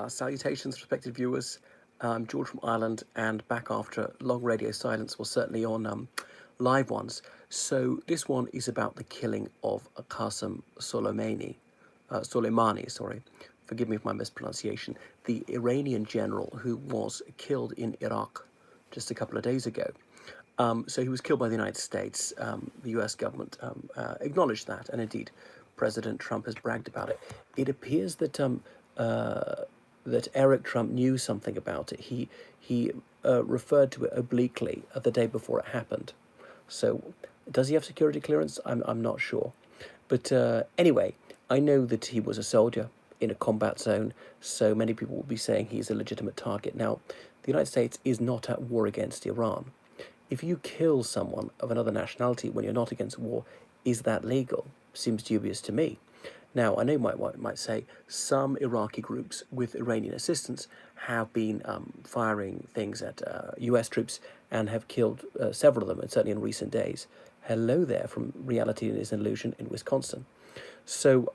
Salutations, respected viewers. I'm George from Ireland, and back after long radio silence, well, certainly on live ones. So this one is about the killing of Qasem Soleimani, sorry. Forgive me for my mispronunciation. The Iranian general who was killed in Iraq just a couple of days ago. So he was killed by the United States. The US government acknowledged that, and indeed, President Trump has bragged about it. It appears that that Eric Trump knew something about it. He referred to it obliquely the day before it happened. So, does he have security clearance? I'm not sure. But anyway, I know that he was a soldier in a combat zone, so many people will be saying he's a legitimate target. Now, the United States is not at war against Iran. If you kill someone of another nationality when you're not against war, is that legal? Seems dubious to me. Now, I know you might say some Iraqi groups with Iranian assistance have been firing things at US troops and have killed several of them, and certainly in recent days. Hello there from Reality is an Illusion in Wisconsin. So,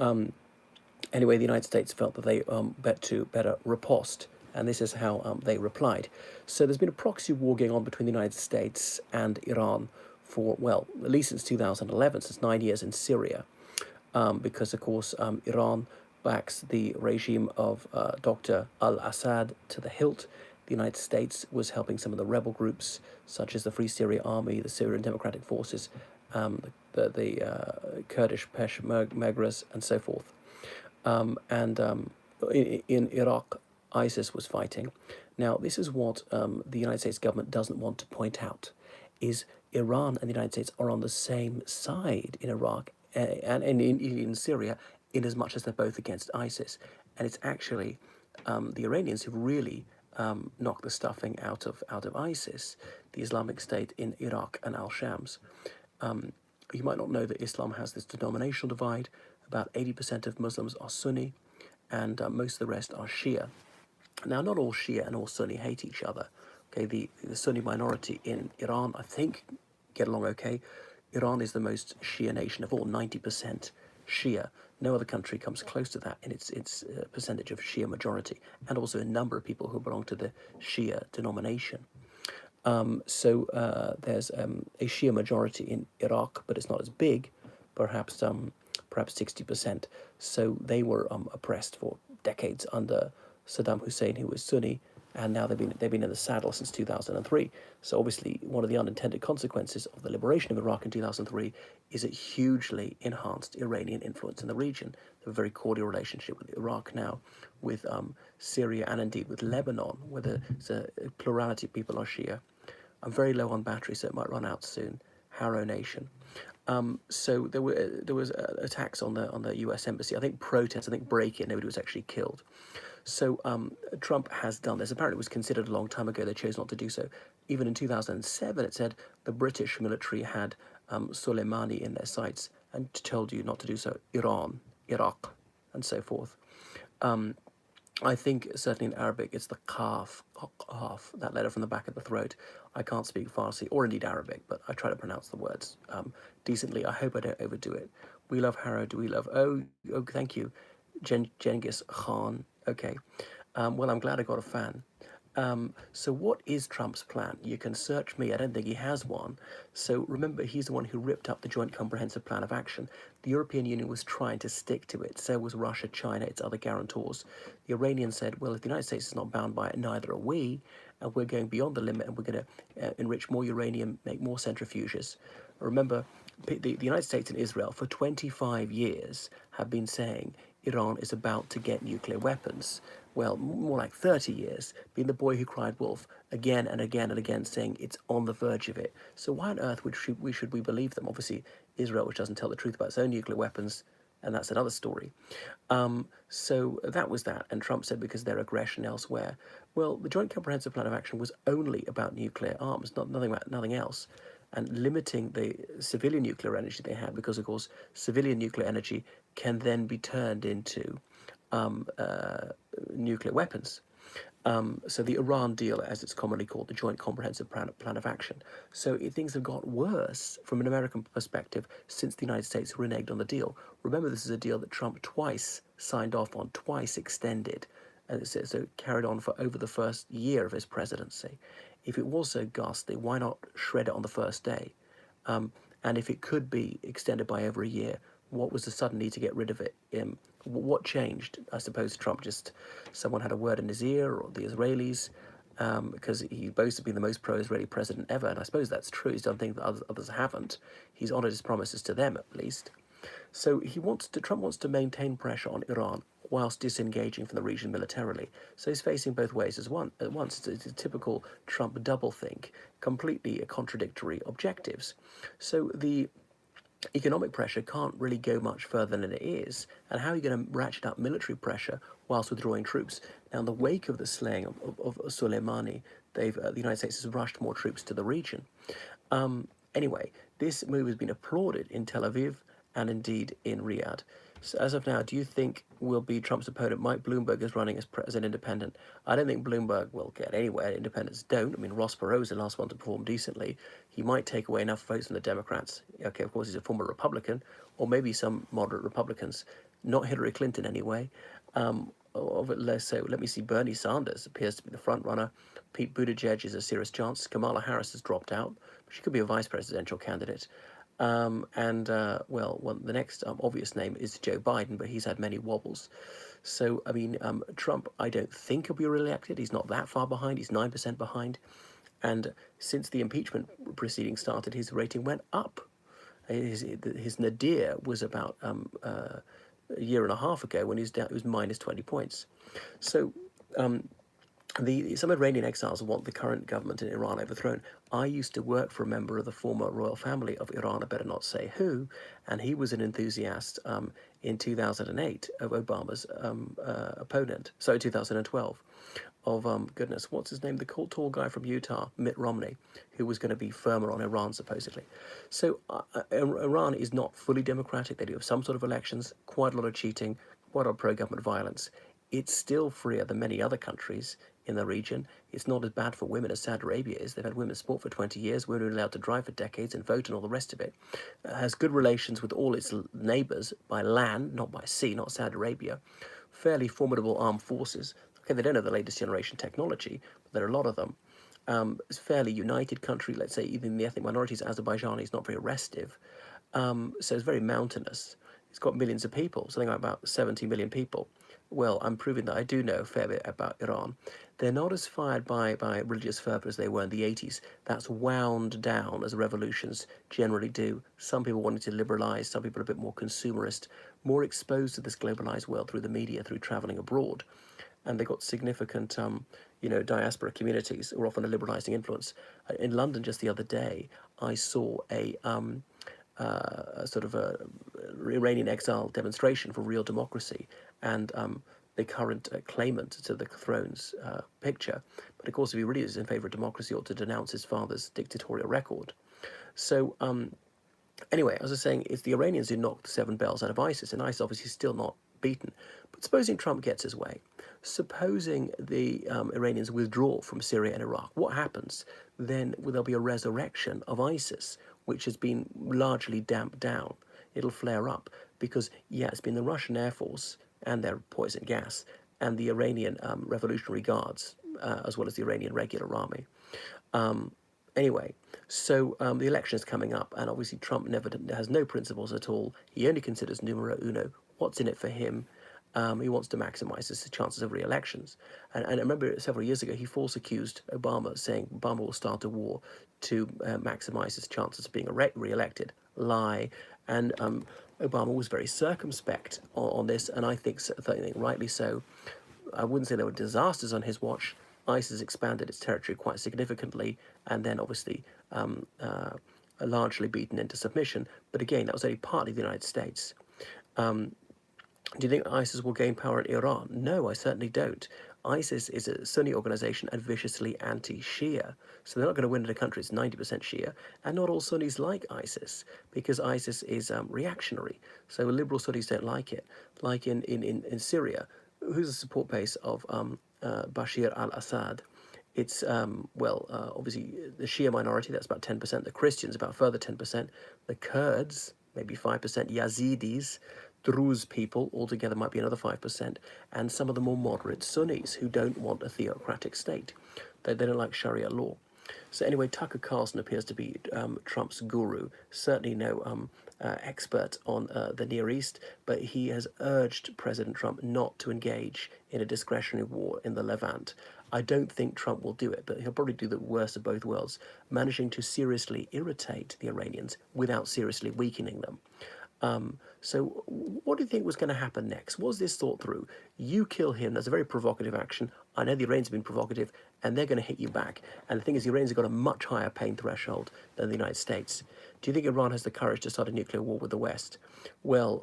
anyway, the United States felt that they better riposte, and this is how they replied. So there's been a proxy war going on between the United States and Iran for, well, at least since 2011, since 9 years in Syria, because, of course, Iran backs the regime of Dr. al-Assad to the hilt. The United States was helping some of the rebel groups, such as the Free Syria Army, the Syrian Democratic Forces, the Kurdish Peshmergas, and so forth. In Iraq, ISIS was fighting. Now, this is what the United States government doesn't want to point out, is Iran and the United States are on the same side in Iraq and in Syria, in as much as they're both against ISIS. And it's actually the Iranians who really knocked the stuffing out of ISIS, the Islamic State in Iraq and al-Shams. You might not know that Islam has this denominational divide. About 80% of Muslims are Sunni, and most of the rest are Shia. Now, not all Shia and all Sunni hate each other. Okay, the Sunni minority in Iran, I think, get along okay. Iran is the most Shia nation of all, 90% Shia. No other country comes close to that in its percentage of Shia majority, and also a number of people who belong to the Shia denomination. So there's a Shia majority in Iraq, but it's not as big, perhaps 60%. So they were oppressed for decades under Saddam Hussein, who was Sunni, and now they've been in the saddle since 2003. So obviously, one of the unintended consequences of the liberation of Iraq in 2003 is a hugely enhanced Iranian influence in the region. They have a very cordial relationship with Iraq now, with Syria, and indeed with Lebanon, where there's a plurality of people are Shia. I'm very low on battery, so it might run out soon. Harrow Nation. So there was attacks on the U.S. embassy. I think protests. I think break-in. Nobody was actually killed. So Trump has done this. Apparently, it was considered a long time ago. They chose not to do so. Even in 2007, it said the British military had Soleimani in their sights and told you not to do so. Iran, Iraq, and so forth. I think certainly in Arabic it's the kaf, that letter from the back of the throat. I can't speak Farsi or indeed Arabic, but I try to pronounce the words decently. I hope I don't overdo it. We love Harrow. Do we love? Oh, thank you, Genghis Khan. Okay. Well, I'm glad I got a fan. So what is Trump's plan? You can search me. I don't think he has one. So remember, he's the one who ripped up the Joint Comprehensive Plan of Action. The European Union was trying to stick to it. So was Russia, China, its other guarantors. The Iranians said, well, if the United States is not bound by it, neither are we. And we're going beyond the limit, and we're going to enrich more uranium, make more centrifuges. Remember, the United States and Israel for 25 years have been saying Iran is about to get nuclear weapons. Well, more like 30 years, being the boy who cried wolf again and again and again, saying it's on the verge of it. So why on earth should we believe them? Obviously, Israel, which doesn't tell the truth about its own nuclear weapons, and that's another story. So that was that, and Trump said because their aggression elsewhere. Well, the Joint Comprehensive Plan of Action was only about nuclear arms, nothing else, and limiting the civilian nuclear energy they had, because of course civilian nuclear energy can then be turned into nuclear weapons. So the Iran deal, as it's commonly called, the Joint Comprehensive Plan of Action. So things have got worse from an American perspective since the United States reneged on the deal. Remember, this is a deal that Trump twice signed off on, twice extended. and so it carried on for over the first year of his presidency. If it was so ghastly, why not shred it on the first day? And if it could be extended by over a year, what was the sudden need to get rid of it? What changed? I suppose Trump just, someone had a word in his ear, or the Israelis, because he boasts of being the most pro-Israeli president ever, and I suppose that's true. He's done things that others haven't. He's honoured his promises to them, at least. So Trump wants to maintain pressure on Iran whilst disengaging from the region militarily. So he's facing both ways at once. It's a typical Trump doublethink, completely contradictory objectives. So the economic pressure can't really go much further than it is. And how are you going to ratchet up military pressure whilst withdrawing troops? Now, in the wake of the slaying of Soleimani, the United States has rushed more troops to the region. Anyway, this move has been applauded in Tel Aviv and indeed in Riyadh. So as of now, do you think will be Trump's opponent? Mike Bloomberg is running as an independent. I don't think Bloomberg will get anywhere. Independents don't. I mean, Ross Perot is the last one to perform decently. He might take away enough votes from the Democrats. Okay, of course, he's a former Republican, or maybe some moderate Republicans. Not Hillary Clinton anyway. Of it less so. Let me see. Bernie Sanders appears to be the front runner. Pete Buttigieg is a serious chance. Kamala Harris has dropped out. She could be a vice presidential candidate. Well, the next obvious name is Joe Biden, but he's had many wobbles. So, I mean, Trump, I don't think he'll be re-elected. He's not that far behind. He's 9% behind. And since the impeachment proceedings started, his rating went up. His nadir was about a year and a half ago when it was minus 20 points. So, some Iranian exiles want the current government in Iran overthrown. I used to work for a member of the former royal family of Iran, I better not say who, and he was an enthusiast in 2008 of Obama's opponent, 2012, of, goodness, what's his name, the tall guy from Utah, Mitt Romney, who was going to be firmer on Iran, supposedly. So Iran is not fully democratic. They do have some sort of elections, quite a lot of cheating, quite a lot of pro-government violence. It's still freer than many other countries in the region. It's not as bad for women as Saudi Arabia is. They've had women's sport for 20 years. Women are allowed to drive for decades and vote and all the rest of it. It has good relations with all its neighbours by land, not by sea, not Saudi Arabia. Fairly formidable armed forces. Okay, they don't have the latest generation technology, but there are a lot of them. It's a fairly united country. Let's say even the ethnic minorities, Azerbaijani is not very restive. So it's very mountainous. It's got millions of people, something like about 70 million people. Well, I'm proving that I do know a fair bit about Iran. They're not as fired by religious fervour as they were in the 80s. That's wound down as revolutions generally do. Some people wanting to liberalise, some people are a bit more consumerist, more exposed to this globalised world through the media, through travelling abroad. And they got significant, diaspora communities who are often a liberalising influence. In London just the other day, I saw a sort of a Iranian exile demonstration for real democracy, and the current claimant to the throne's picture. But of course, if he really is in favour of democracy, he ought to denounce his father's dictatorial record. So anyway, as I was saying, it's the Iranians who knocked 7 bells out of ISIS, and ISIS obviously is still not beaten. But supposing Trump gets his way, supposing the Iranians withdraw from Syria and Iraq, what happens? Then there'll be a resurrection of ISIS, which has been largely damped down. It'll flare up because, yeah, it's been the Russian Air Force and their poison gas and the Iranian Revolutionary Guards, as well as the Iranian regular army. Anyway, so the election is coming up, and obviously Trump has no principles at all. He only considers numero uno. What's in it for him? He wants to maximise his chances of re-elections. And I remember several years ago, he false accused Obama, saying Obama will start a war to maximise his chances of being re-elected. Lie. And Obama was very circumspect on this, and I think rightly so. I wouldn't say there were disasters on his watch. ISIS expanded its territory quite significantly, and then obviously largely beaten into submission. But again, that was only partly the United States. Do you think ISIS will gain power in Iran? No, I certainly don't. ISIS is a Sunni organization and viciously anti-Shia. So they're not going to win in a country that's 90% Shia. And not all Sunnis like ISIS, because ISIS is reactionary. So liberal Sunnis don't like it. Like in Syria, who's the support base of Bashir al-Assad? It's, obviously the Shia minority, that's about 10%. The Christians, about further 10%. The Kurds, maybe 5%. Yazidis, Druze people altogether might be another 5%, and some of the more moderate Sunnis who don't want a theocratic state. They don't like Sharia law. So anyway, Tucker Carlson appears to be Trump's guru, certainly no expert on the Near East, but he has urged President Trump not to engage in a discretionary war in the Levant. I don't think Trump will do it, but he'll probably do the worst of both worlds, managing to seriously irritate the Iranians without seriously weakening them. So what do you think was going to happen next? Was this thought through? You kill him, that's a very provocative action. I know the Iranians have been provocative, and they're going to hit you back. And the thing is, the Iranians have got a much higher pain threshold than the United States. Do you think Iran has the courage to start a nuclear war with the West? Well,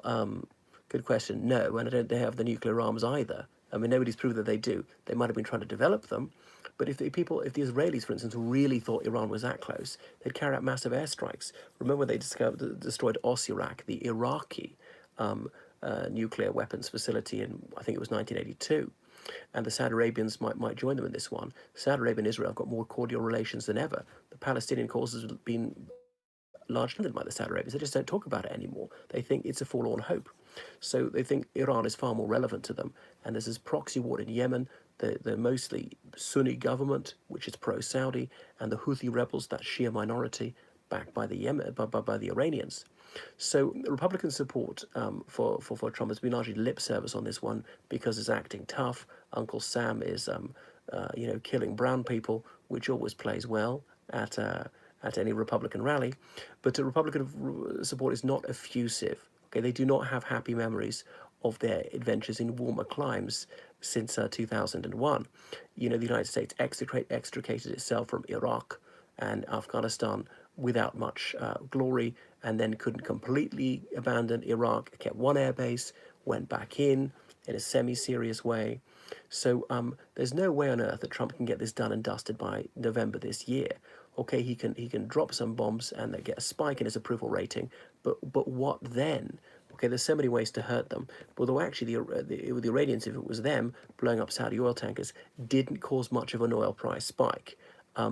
good question. No, and I don't think they have the nuclear arms either. I mean, nobody's proved that they do. They might have been trying to develop them, but if the Israelis, for instance, really thought Iran was that close, they'd carry out massive airstrikes. Remember, they destroyed Osirak, the Iraqi nuclear weapons facility in, I think it was 1982. And the Saudi Arabians might join them in this one. Saudi Arabia and Israel have got more cordial relations than ever. The Palestinian cause has been largely funded by the Saudi Arabians. They just don't talk about it anymore. They think it's a forlorn hope. So they think Iran is far more relevant to them. And there's this proxy war in Yemen, the mostly Sunni government, which is pro-Saudi, and the Houthi rebels, that Shia minority, backed by the by the Iranians. So Republican support for Trump has been largely lip service on this one because he's acting tough. Uncle Sam is, killing brown people, which always plays well at any Republican rally. But Republican support is not effusive. Okay, they do not have happy memories of their adventures in warmer climes since 2001. The United States extricated itself from Iraq and Afghanistan without much glory, and then couldn't completely abandon Iraq, kept one airbase, went back in a semi-serious way. So there's no way on earth that Trump can get this done and dusted by November this year. Okay, he can drop some bombs and they get a spike in his approval rating, but what then? Okay, there's so many ways to hurt them. Although actually the Iranians, if it was them blowing up Saudi oil tankers, didn't cause much of an oil price spike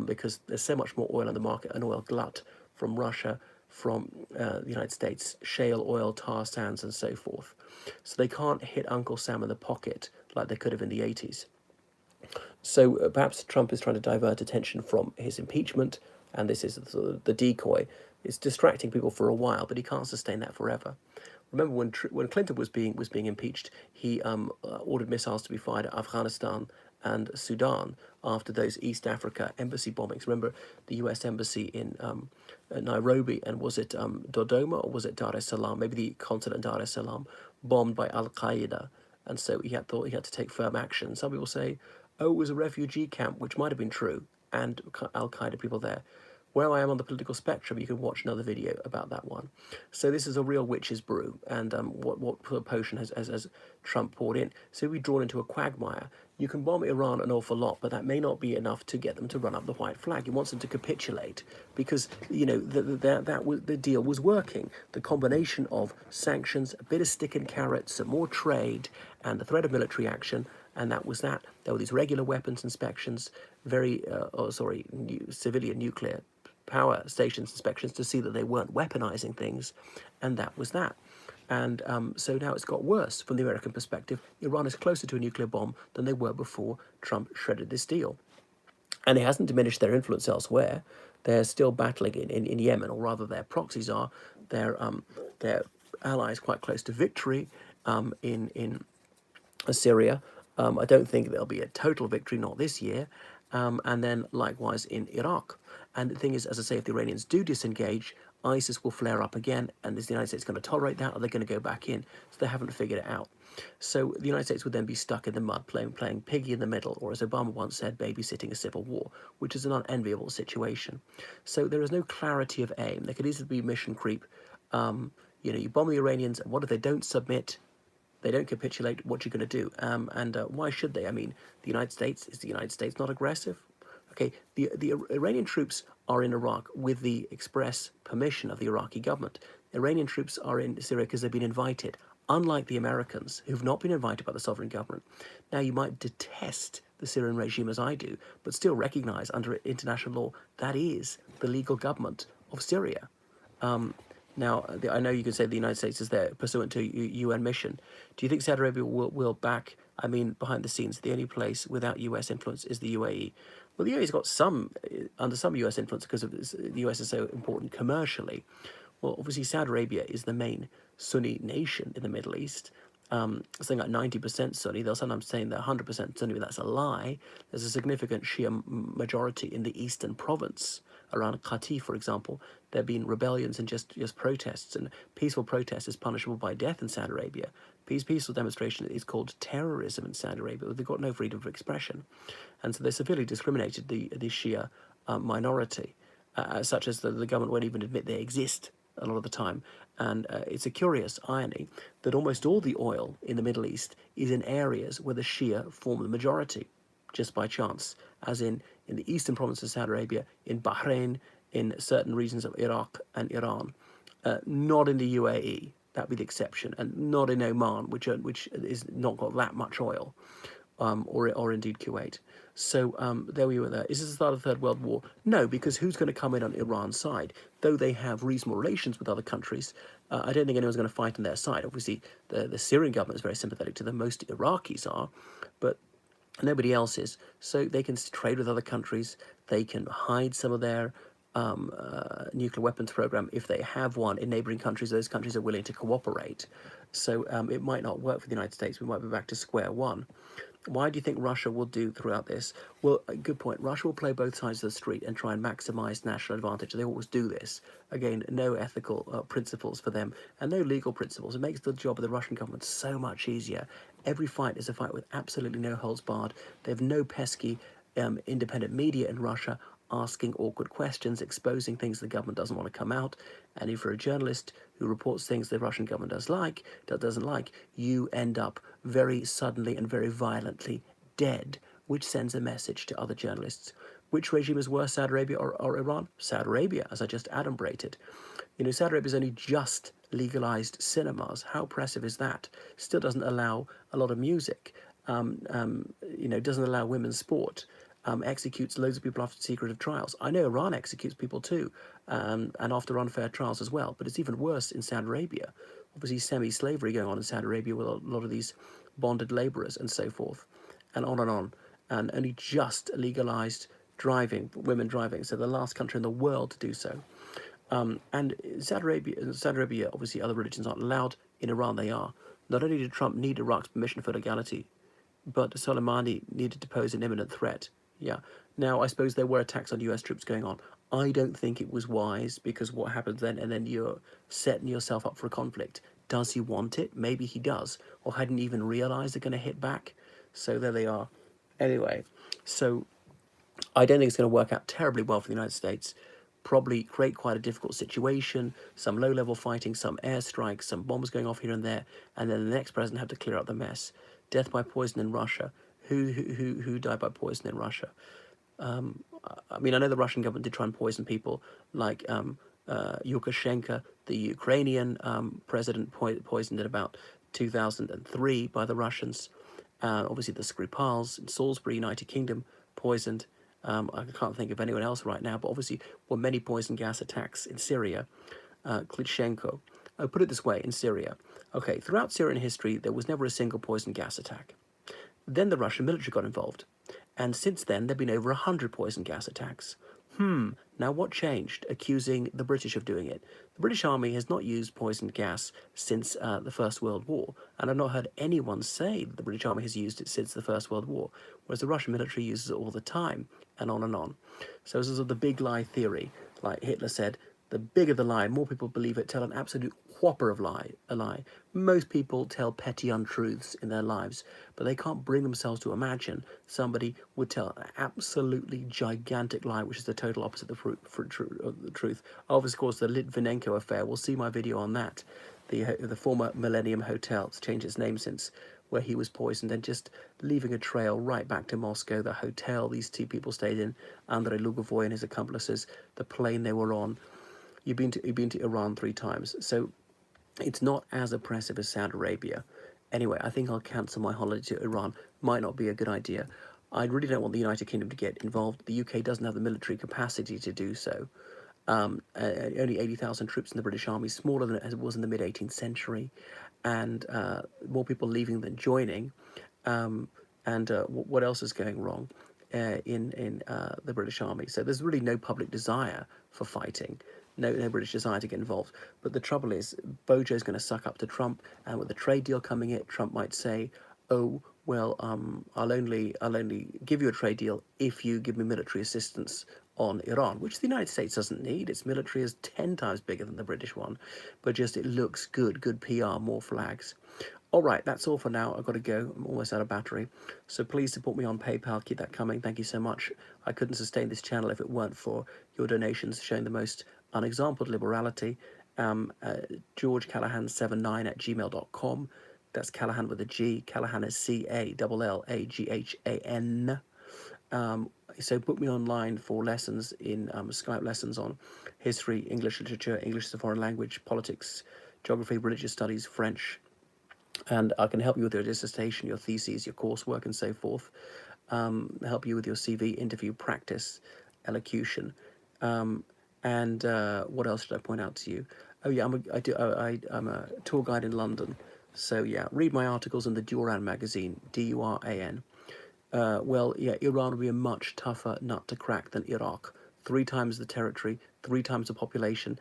because there's so much more oil on the market, an oil glut from Russia, from the United States, shale oil, tar sands, and so forth. So they can't hit Uncle Sam in the pocket like they could have in the 80s. So perhaps Trump is trying to divert attention from his impeachment, and this is the decoy. It's distracting people for a while, but he can't sustain that forever. Remember when Clinton was being impeached, he ordered missiles to be fired at Afghanistan and Sudan after those East Africa embassy bombings. Remember the U.S. embassy in Nairobi, and was it Dodoma or was it Dar es Salaam? Maybe the consulate in Dar es Salaam, bombed by Al Qaeda, and so he thought he had to take firm action. Some people say, oh, it was a refugee camp, which might have been true, and Al Qaeda people there. Where I am on the political spectrum, you can watch another video about that one. So this is a real witch's brew, and what potion has Trump poured in. So we're drawn into a quagmire. You can bomb Iran an awful lot, but that may not be enough to get them to run up the white flag. He wants them to capitulate because, the deal was working. The combination of sanctions, a bit of stick and carrot, some more trade, and the threat of military action, and that was that. There were these regular weapons inspections, civilian nuclear power stations inspections to see that they weren't weaponizing things, and that was that. And so now it's got worse from the American perspective. Iran is closer to a nuclear bomb than they were before Trump shredded this deal. And it hasn't diminished their influence elsewhere. They're still battling in Yemen, or rather their proxies are. Their allies quite close to victory in Syria. I don't think there'll be a total victory, not this year. And then likewise in Iraq. And the thing is, as I say, if the Iranians do disengage, ISIS will flare up again, and is the United States going to tolerate that, or are they going to go back in? So they haven't figured it out. So the United States would then be stuck in the mud, playing piggy in the middle, or as Obama once said, babysitting a civil war, which is an unenviable situation. So there is no clarity of aim. There could easily be mission creep. You bomb the Iranians, and what if they don't submit? They don't capitulate. What you going to do? And why should they? I mean, the United States, is the United States not aggressive? Okay, the Iranian troops are in Iraq with the express permission of the Iraqi government. Iranian troops are in Syria because they've been invited, unlike the Americans, who've not been invited by the sovereign government. Now, you might detest the Syrian regime as I do, but still recognize under international law that is the legal government of Syria. Now, I know you can say the United States is there pursuant to UN mission. Do you think Saudi Arabia will back? I mean, behind the scenes, the only place without US influence is the UAE. Well, the UAE's got some under some US influence because of this, the US is so important commercially. Well, obviously, Saudi Arabia is the main Sunni nation in the Middle East. Something like 90% Sunni. They'll sometimes say they're 100% Sunni, but that's a lie. There's a significant Shia majority in the eastern province. Around Qatif, for example, there have been rebellions and just protests, and peaceful protest is punishable by death in Saudi Arabia. Peaceful demonstration is called terrorism in Saudi Arabia. They've got no freedom of expression, and so they severely discriminated the Shia minority, such as the government won't even admit they exist a lot of the time. And it's a curious irony that almost all the oil in the Middle East is in areas where the Shia form the majority, just by chance, as in the eastern province of Saudi Arabia, in Bahrain, in certain regions of Iraq and Iran, not in the UAE, that'd be the exception, and not in Oman, which is not got that much oil, or indeed Kuwait. So there we were there. Is this the start of the Third World War? No, because who's going to come in on Iran's side? Though they have reasonable relations with other countries, I don't think anyone's going to fight on their side. Obviously, the Syrian government is very sympathetic to them. Most Iraqis are, but nobody else is. So they can trade with other countries. They can hide some of their nuclear weapons program if they have one in neighboring countries. Those countries are willing to cooperate. So it might not work for the United States. We might be back to square one. Why do you think Russia will do throughout this? Well, a good point. Russia will play both sides of the street and try and maximize national advantage. They always do this. Again, no ethical principles for them and no legal principles. It makes the job of the Russian government so much easier. Every fight is a fight with absolutely no holds barred. They have no pesky independent media in Russia asking awkward questions, exposing things the government doesn't want to come out. And if you're a journalist who reports things the Russian government doesn't like, you end up very suddenly and very violently dead, which sends a message to other journalists. Which regime is worse, Saudi Arabia or Iran? Saudi Arabia, as I just adumbrated. You know, Saudi Arabia's only just legalized cinemas. How oppressive is that? Still doesn't allow a lot of music. Doesn't allow women's sport. Executes loads of people after secretive trials. I know Iran executes people too, and after unfair trials as well, but it's even worse in Saudi Arabia. Obviously semi-slavery going on in Saudi Arabia with a lot of these bonded laborers and so forth, and on, and only just legalized women driving, so the last country in the world to do so. And Saudi Arabia, obviously other religions aren't allowed. In Iran they are. Not only did Trump need Iraq's permission for legality, but Soleimani needed to pose an imminent threat. Yeah. Now, I suppose there were attacks on US troops going on. I don't think it was wise, because what happens then, and then you're setting yourself up for a conflict. Does he want it? Maybe he does, or hadn't even realized they're going to hit back. So there they are. Anyway, so I don't think it's going to work out terribly well for the United States. Probably create quite a difficult situation, some low-level fighting, some airstrikes, some bombs going off here and there, and then the next president have to clear up the mess. Death by poison in Russia. Who died by poison in Russia? I mean, I know the Russian government did try and poison people, like Lukashenko, the Ukrainian president, poisoned in about 2003 by the Russians. Obviously, the Skripals in Salisbury, United Kingdom, poisoned. I can't think of anyone else right now, but obviously, were many poison gas attacks in Syria. Klitschenko. I'll put it this way, in Syria. Okay, throughout Syrian history, there was never a single poison gas attack. Then the Russian military got involved, and since then there have been over 100 poison gas attacks. Now what changed, accusing the British of doing it? The British Army has not used poison gas since the First World War, and I've not heard anyone say that the British Army has used it since the First World War, whereas the Russian military uses it all the time, and on and on. So this is the big lie theory. Like Hitler said, the bigger the lie, more people believe it, tell an absolute whopper of a lie. Most people tell petty untruths in their lives, but they can't bring themselves to imagine somebody would tell an absolutely gigantic lie, which is the total opposite of the truth. Of course, the Litvinenko affair, we'll see my video on that. The former Millennium Hotel, it's changed its name since, where he was poisoned, and just leaving a trail right back to Moscow, the hotel these two people stayed in, Andrei Lugovoy and his accomplices, the plane they were on. You've been to Iran 3 times, so it's not as oppressive as Saudi Arabia. Anyway, I think I'll cancel my holiday to Iran. Might not be a good idea. I really don't want the United Kingdom to get involved. The UK doesn't have the military capacity to do so. Only 80,000 troops in the British Army, smaller than it was in the mid-18th century, and more people leaving than joining. And what else is going wrong in the British Army? So there's really no public desire for fighting, no British desire to get involved. But the trouble is, Bojo's going to suck up to Trump, and with the trade deal coming in, Trump might say, "Oh, well, I'll only give you a trade deal if you give me military assistance on Iran," which the United States doesn't need. Its military is 10 times bigger than the British one, but just it looks good, good PR, more flags. All right, that's all for now. I've got to go. I'm almost out of battery. So please support me on PayPal. Keep that coming. Thank you so much. I couldn't sustain this channel if it weren't for your donations showing the most unexampled liberality. George Callahan79@gmail.com. That's Callahan with a G. Callahan is CALLAGHAN. So book me online for lessons in Skype lessons on history, English literature, English as a foreign language, politics, geography, religious studies, French, and I can help you with your dissertation, your theses, your coursework, and so forth. Help you with your CV, interview, practice, elocution, and what else should I point out to you? Oh yeah, I'm a tour guide in London, so yeah, read my articles in the Duran magazine, Duran. Well, yeah, Iran will be a much tougher nut to crack than Iraq. 3 times the territory, 3 times the population.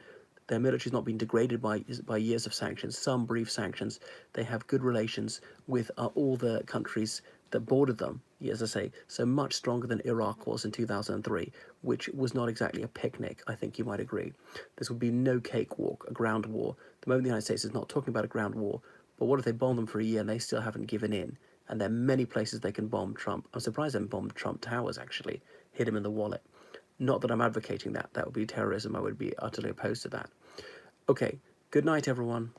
Their military's not been degraded by years of sanctions, some brief sanctions. They have good relations with all the countries that bordered them, as I say, so much stronger than Iraq was in 2003, which was not exactly a picnic, I think you might agree. This would be no cakewalk, a ground war. The moment the United States is not talking about a ground war, but what if they bomb them for a year and they still haven't given in? And there are many places they can bomb Trump. I'm surprised they haven't bombed Trump Towers, actually. Hit him in the wallet. Not that I'm advocating that. That would be terrorism. I would be utterly opposed to that. Okay, good night, everyone.